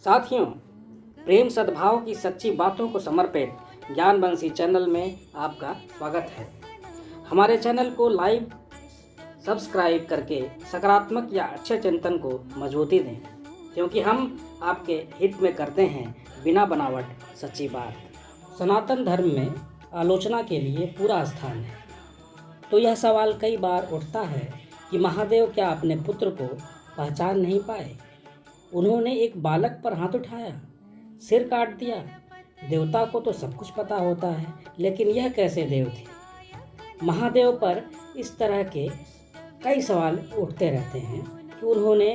साथियों, प्रेम सद्भाव की सच्ची बातों को समर्पित ज्ञानवंशी चैनल में आपका स्वागत है। हमारे चैनल को लाइक सब्सक्राइब करके सकारात्मक या अच्छे चिंतन को मजबूती दें, क्योंकि हम आपके हित में करते हैं बिना बनावट सच्ची बात। सनातन धर्म में आलोचना के लिए पूरा स्थान है। तो यह सवाल कई बार उठता है कि महादेव क्या अपने पुत्र को पहचान नहीं पाए? उन्होंने एक बालक पर हाथ उठाया, सिर काट दिया। देवता को तो सब कुछ पता होता है, लेकिन यह कैसे देव थे? महादेव पर इस तरह के कई सवाल उठते रहते हैं कि उन्होंने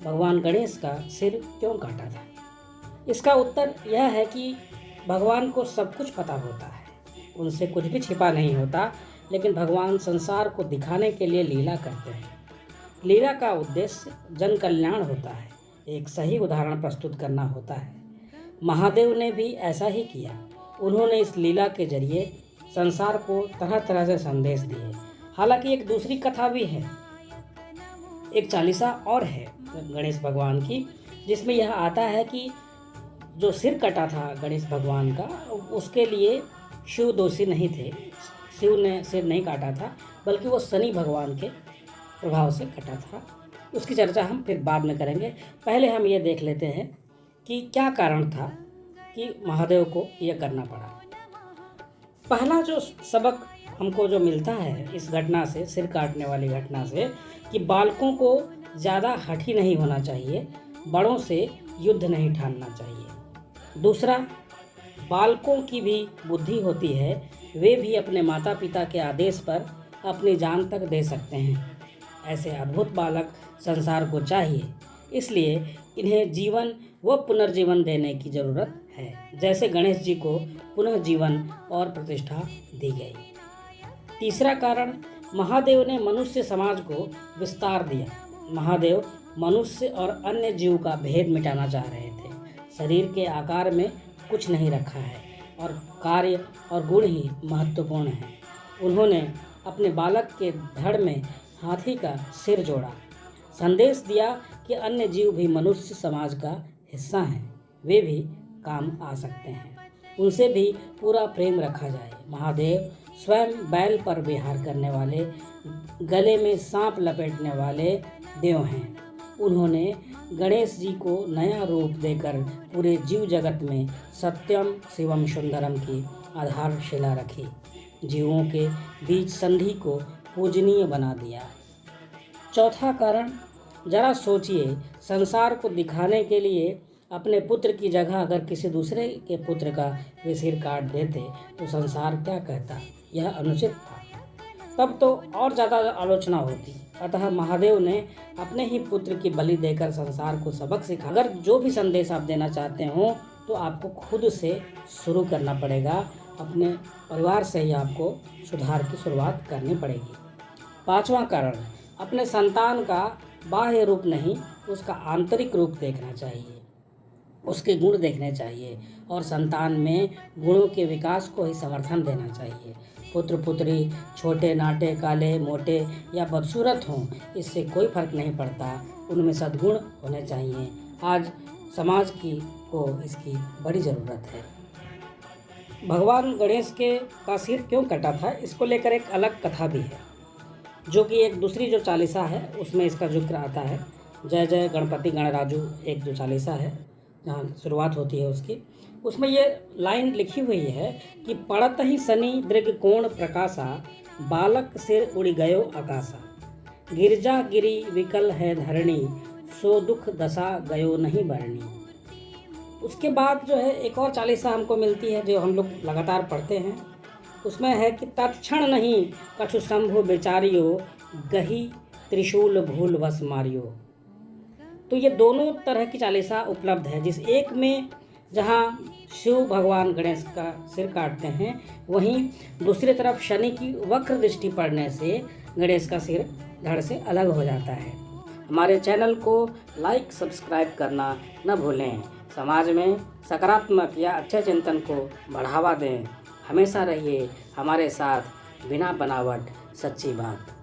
भगवान गणेश का सिर क्यों काटा था। इसका उत्तर यह है कि भगवान को सब कुछ पता होता है, उनसे कुछ भी छिपा नहीं होता, लेकिन भगवान संसार को दिखाने के लिए लीला करते हैं। लीला का उद्देश्य जन कल्याण होता है, एक सही उदाहरण प्रस्तुत करना होता है। महादेव ने भी ऐसा ही किया। उन्होंने इस लीला के जरिए संसार को तरह तरह से संदेश दिए। हालांकि एक दूसरी कथा भी है, एक चालीसा और है गणेश भगवान की, जिसमें यह आता है कि जो सिर कटा था गणेश भगवान का, उसके लिए शिव दोषी नहीं थे। शिव ने सिर नहीं काटा था, बल्कि वो शनि भगवान के प्रभाव से कटा था। उसकी चर्चा हम फिर बाद में करेंगे। पहले हम ये देख लेते हैं कि क्या कारण था कि महादेव को यह करना पड़ा। पहला जो सबक हमको जो मिलता है इस घटना से, सिर काटने वाली घटना से, कि बालकों को ज़्यादा हठी नहीं होना चाहिए, बड़ों से युद्ध नहीं ठानना चाहिए। दूसरा, बालकों की भी बुद्धि होती है, वे भी अपने माता पिता के आदेश पर अपनी जान तक दे सकते हैं। ऐसे अद्भुत बालक संसार को चाहिए, इसलिए इन्हें जीवन व पुनर्जीवन देने की ज़रूरत है, जैसे गणेश जी को पुनः जीवन और प्रतिष्ठा दी गई। तीसरा कारण, महादेव ने मनुष्य समाज को विस्तार दिया। महादेव मनुष्य और अन्य जीव का भेद मिटाना चाह रहे थे। शरीर के आकार में कुछ नहीं रखा है और कार्य और गुण ही महत्वपूर्ण है। उन्होंने अपने बालक के धड़ में हाथी का सिर जोड़ा, संदेश दिया कि अन्य जीव भी मनुष्य समाज का हिस्सा हैं, वे भी काम आ सकते हैं, उनसे भी पूरा प्रेम रखा जाए। महादेव स्वयं बैल पर विहार करने वाले, गले में सांप लपेटने वाले देव हैं। उन्होंने गणेश जी को नया रूप देकर पूरे जीव जगत में सत्यम शिवम सुंदरम की आधारशिला रखी, जीवों के बीच संधि को पूजनीय बना दिया। चौथा कारण, जरा सोचिए, संसार को दिखाने के लिए अपने पुत्र की जगह अगर किसी दूसरे के पुत्र का वे सिर काट देते तो संसार क्या कहता? यह अनुचित था। तब तो और ज़्यादा आलोचना होती। अतः महादेव ने अपने ही पुत्र की बलि देकर संसार को सबक सिखा। अगर जो भी संदेश आप देना चाहते हो तो आपको खुद से शुरू करना पड़ेगा, अपने परिवार से ही आपको सुधार की शुरुआत करनी पड़ेगी। पांचवा कारण, अपने संतान का बाह्य रूप नहीं, उसका आंतरिक रूप देखना चाहिए, उसके गुण देखने चाहिए और संतान में गुणों के विकास को ही समर्थन देना चाहिए। पुत्र पुत्री छोटे नाटे, काले मोटे या बदसूरत हों, इससे कोई फर्क नहीं पड़ता, उनमें सद्गुण होने चाहिए। आज समाज को इसकी बड़ी ज़रूरत है। भगवान गणेश का सिर क्यों कटा था, इसको लेकर एक अलग कथा भी है, जो कि एक दूसरी जो चालीसा है उसमें इसका जिक्र आता है। जय जय गणपति गणराजू एक जो चालीसा है, जहाँ शुरुआत होती है उसकी, उसमें ये लाइन लिखी हुई है कि पड़त ही शनि दृगकोण प्रकाशा, बालक सिर उड़ गयो आकाशा, गिरजा गिरी विकल है धरणी, सो दुख दशा गयो नहीं बरणी। उसके बाद जो है एक और चालीसा हमको मिलती है जो हम लोग लगातार पढ़ते हैं। उसमें है कि तत्क्षण नहीं कछु शंभु बेचारियो, गही त्रिशूल भूल वस मारियो। तो ये दोनों तरह की चालीसा उपलब्ध है, जिस एक में जहाँ शिव भगवान गणेश का सिर काटते हैं, वहीं दूसरी तरफ शनि की वक्र दृष्टि पड़ने से गणेश का सिर धड़ से अलग हो जाता है। हमारे चैनल को लाइक सब्सक्राइब करना न भूलें। समाज में सकारात्मक या अच्छे चिंतन को बढ़ावा दें। हमेशा रहिए हमारे साथ बिना बनावट सच्ची बात।